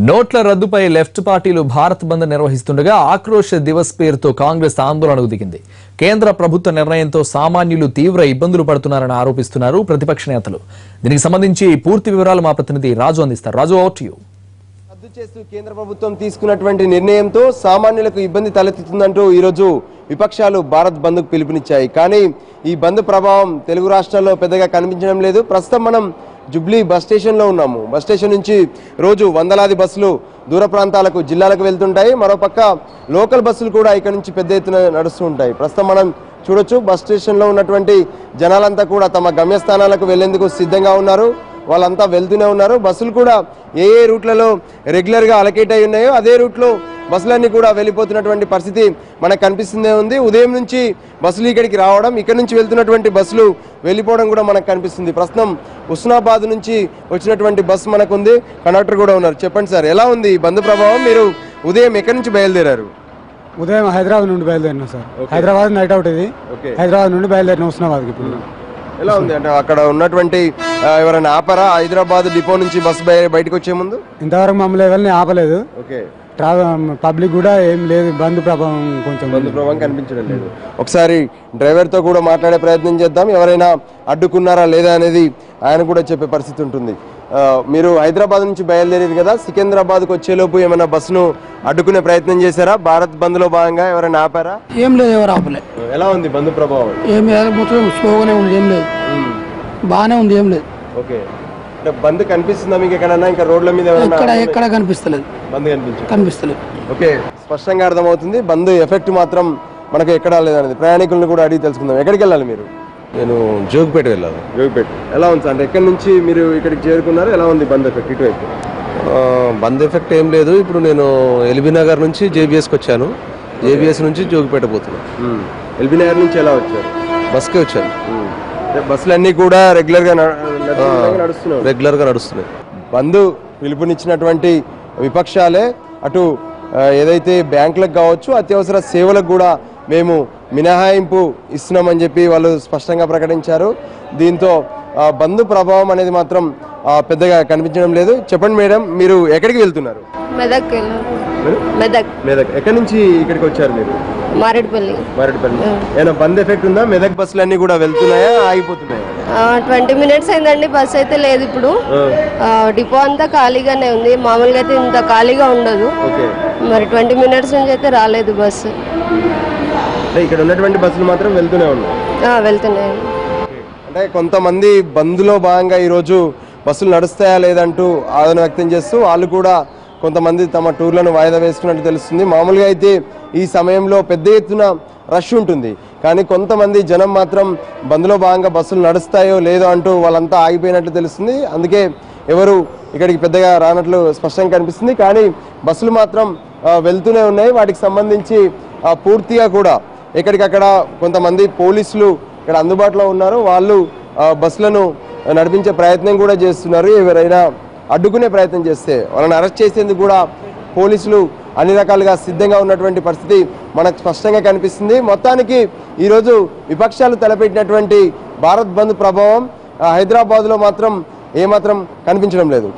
నోట్ల రద్దుపై లెఫ్ట్ పార్టీలు భారత్ బంద్ నిర్వహిస్తుండగా ఆక్రోశ దివస్ పేరుతో కాంగ్రెస్ ఆందోళనకు దిగింది. కేంద్ర ప్రభుత్వ నిర్ణయంతో సామాన్యులు తీవ్ర ఇబ్బందులు పడుతున్నారని ఆరోపిస్తున్నారు ప్రతిపక్ష నేతలు. దీనికి సంబంధించి పూర్తి వివరాలు మా ప్రతినిధి రాజు అందిస్తారు. రాజు, ఓవర్ టు యు. రద్దు చేస్తూ కేంద్ర ప్రభుత్వం తీసుకున్నటువంటి నిర్ణయంతో సామాన్యులకు ఇబ్బంది తలెత్తుతుందంటూ ఈరోజు విపక్షాలు భారత్ బంద్కు పిలుపునిచ్చాయి. కానీ ఈ బంద్ ప్రభావం తెలుగు రాష్ట్రాల్లో పెద్దగా కనిపించడం లేదు. ప్రస్తుతం మనం జుబ్లీ బస్ స్టేషన్లో ఉన్నాము. బస్ స్టేషన్ నుంచి రోజు వందలాది బస్సులు దూర ప్రాంతాలకు, జిల్లాలకు వెళ్తుంటాయి. మరోపక్క లోకల్ బస్సులు కూడా ఇక్కడ నుంచి పెద్ద ఎత్తున నడుస్తూ ఉంటాయి. ప్రస్తుతం మనం చూడొచ్చు, బస్ స్టేషన్లో ఉన్నటువంటి జనాలంతా కూడా తమ గమ్యస్థానాలకు వెళ్లేందుకు సిద్ధంగా ఉన్నారు. వాళ్ళంతా వెళ్తూనే ఉన్నారు. బస్సులు కూడా ఏ రూట్లలో రెగ్యులర్గా అలకేట్ అయి ఉన్నాయో అదే రూట్లో బస్సులన్నీ కూడా వెళ్ళిపోతున్నటువంటి పరిస్థితి మనకు కనిపిస్తూనే ఉంది. ఉదయం నుంచి బస్సులు ఇక్కడికి రావడం, ఇక్కడ నుంచి వెళ్తున్నటువంటి బస్సులు వెళ్ళిపోవడం కూడా మనకు కనిపిస్తుంది. ప్రస్తుతం హుస్నాబాద్ నుంచి వచ్చినటువంటి బస్సు మనకు ఉంది. కండక్టర్ కూడా ఉన్నారు. చెప్పండి సార్, ఎలా ఉంది ఈ బంద్ ప్రభావం? మీరు ఉదయం ఎక్కడి నుంచి బయలుదేరారు? ఉదయం హైదరాబాద్ నుండి బయలుదేరినా సార్. హైదరాబాద్ నైట్ అవుట్ ఇది. హైదరాబాద్ నుండి బయలుదేరిన హుస్నాబాద్కి. ఇప్పుడు ఎలా ఉంది అంటే అక్కడ ఉన్నటువంటి ఎవరైనా ఆపరా? హైదరాబాద్ డిపో నుంచి బస్సు బయటకు వచ్చే ముందు ఇంతవరకు మమ్మల్ని ఎవరిని ఆపలేదు. పబ్లిక్ కూడా ఏం లేదు. బంద్ ప్రభావం కనిపించడం లేదు. ఒకసారి డ్రైవర్తో కూడా మాట్లాడే ప్రయత్నం చేద్దాం. ఎవరైనా అడ్డుకున్నారా లేదా అనేది ఆయన కూడా చెప్పే పరిస్థితి ఉంటుంది. మీరు హైదరాబాద్ నుంచి బయలుదేరేది కదా, సికింద్రాబాద్కు వచ్చేలోపు ఏమైనా బస్సును అడ్డుకునే ప్రయత్నం చేశారా? భారత్ బంద్ లో భాగంగా ఎవరైనా ఆపారా? ఏం లేదు, ఎవరు ఆపలే. ఎలా ఉంది బంద్ ప్రభావం? ఏం లేదు, మొత్తం స్లోగానే ఉంది. ఏం లేదు, బాగానే ఉంది. ఏం లేదు. ఓకే, బంద్ కనిపిస్తుందా మీకు ఎక్కడన్నా? ఇంకా రోడ్ల మీద ఎక్కడ కనిపిస్తలేదు. బంద్ కనిపిస్తలేదు. ఓకే, స్పష్టంగా అర్థమవుతుంది. బంద్ ఎఫెక్ట్ మాత్రం మనకు ఎక్కడా లేదనేది. ప్రయాణికులను కూడా అడిగి తెలుసుకుందాం. ఎక్కడికి వెళ్ళాలి మీరు? నేను జోగిపేట వెళ్ళాలి. జోగిపేట ఎలా ఉంది సార్? అంటే ఎక్కడి నుంచి మీరు ఇక్కడికి చేరుకున్నారు? ఎలా ఉంది బంద్ ఎఫెక్ట్ ఇటువైపు? బంద్ ఎఫెక్ట్ ఏం లేదు. ఇప్పుడు నేను ఎల్బీ నగర్ నుంచి జేబీఎస్కి వచ్చాను. జేబీఎస్ నుంచి జోగిపేట పోతున్నాను. ఎల్బీ నగర్ నుంచి ఎలా వచ్చారు? బస్కే వచ్చాను. బస్సులు అన్నీ కూడా రెగ్యులర్గా నడుస్తున్నాయి. బంద్ పిలుపునిచ్చినటువంటి విపక్షాలే అటు ఏదైతే బ్యాంకులకు కావచ్చు, అత్యవసర సేవలకు కూడా మేము మినహాయింపు ఇస్తున్నామని చెప్పి వాళ్ళు స్పష్టంగా ప్రకటించారు. దీంతో బంద్ ప్రభావం అనేది మాత్రం పెద్దగా కనిపించడం లేదు. చెప్పండి మేడం, మీరు ఎక్కడికి వెళ్తున్నారు? మెదక్. ఎక్కడి నుంచి ఇక్కడికి వచ్చారు మీరు? మారేడుపల్లి. ఏమైనా బంద్ ఎఫెక్ట్ ఉందా? మెదక్ బస్సులు అన్ని కూడా వెళ్తున్నాయా, ఆగిపోతున్నాయా? 20 మినిట్స్ అయిందండి. బస్ అయితే లేదు ఇప్పుడు. డిపో అంతా ఖాళీగానే ఉంది. మామూలుగా అయితే ఇంత ఖాళీగా ఉండదు. మరి 20 మినిట్స్ నుంచి అయితే రాలేదు బస్సు. ఇక్కడ ఉన్నటువంటి బస్సులు మాత్రం వెళ్తూనే వెళ్తున్నాయి. అంటే కొంతమంది బంద్లో భాగంగా ఈరోజు బస్సులు నడుస్తాయా లేదంటూ ఆందోళన వ్యక్తం చేస్తూ వాళ్ళు కూడా కొంతమంది తమ టూర్లను వాయిదా వేసుకున్నట్టు తెలుస్తుంది. మామూలుగా అయితే ఈ సమయంలో పెద్ద ఎత్తున రష్ ఉంటుంది. కానీ కొంతమంది జనం మాత్రం బంద్లో భాగంగా బస్సులు నడుస్తాయో లేదో అంటూ వాళ్ళంతా ఆగిపోయినట్లు తెలుస్తుంది. అందుకే ఎవరు ఇక్కడికి పెద్దగా రానట్లు స్పష్టంగా కనిపిస్తుంది. కానీ బస్సులు మాత్రం వెళ్తూనే ఉన్నాయి. వాటికి సంబంధించి పూర్తిగా కూడా ఎక్కడికక్కడ కొంతమంది పోలీసులు ఇక్కడ అందుబాటులో ఉన్నారు. వాళ్ళు బస్సులను నడిపించే ప్రయత్నం కూడా చేస్తున్నారు. ఎవరైనా అడ్డుకునే ప్రయత్నం చేస్తే వాళ్ళని అరెస్ట్ చేసేందుకు కూడా పోలీసులు అన్ని రకాలుగా సిద్ధంగా ఉన్నటువంటి పరిస్థితి మనకు స్పష్టంగా కనిపిస్తుంది. మొత్తానికి ఈరోజు విపక్షాలు తలపెట్టినటువంటి భారత్ బంద్ ప్రభావం హైదరాబాద్లో మాత్రం ఏమాత్రం కనిపించడం లేదు.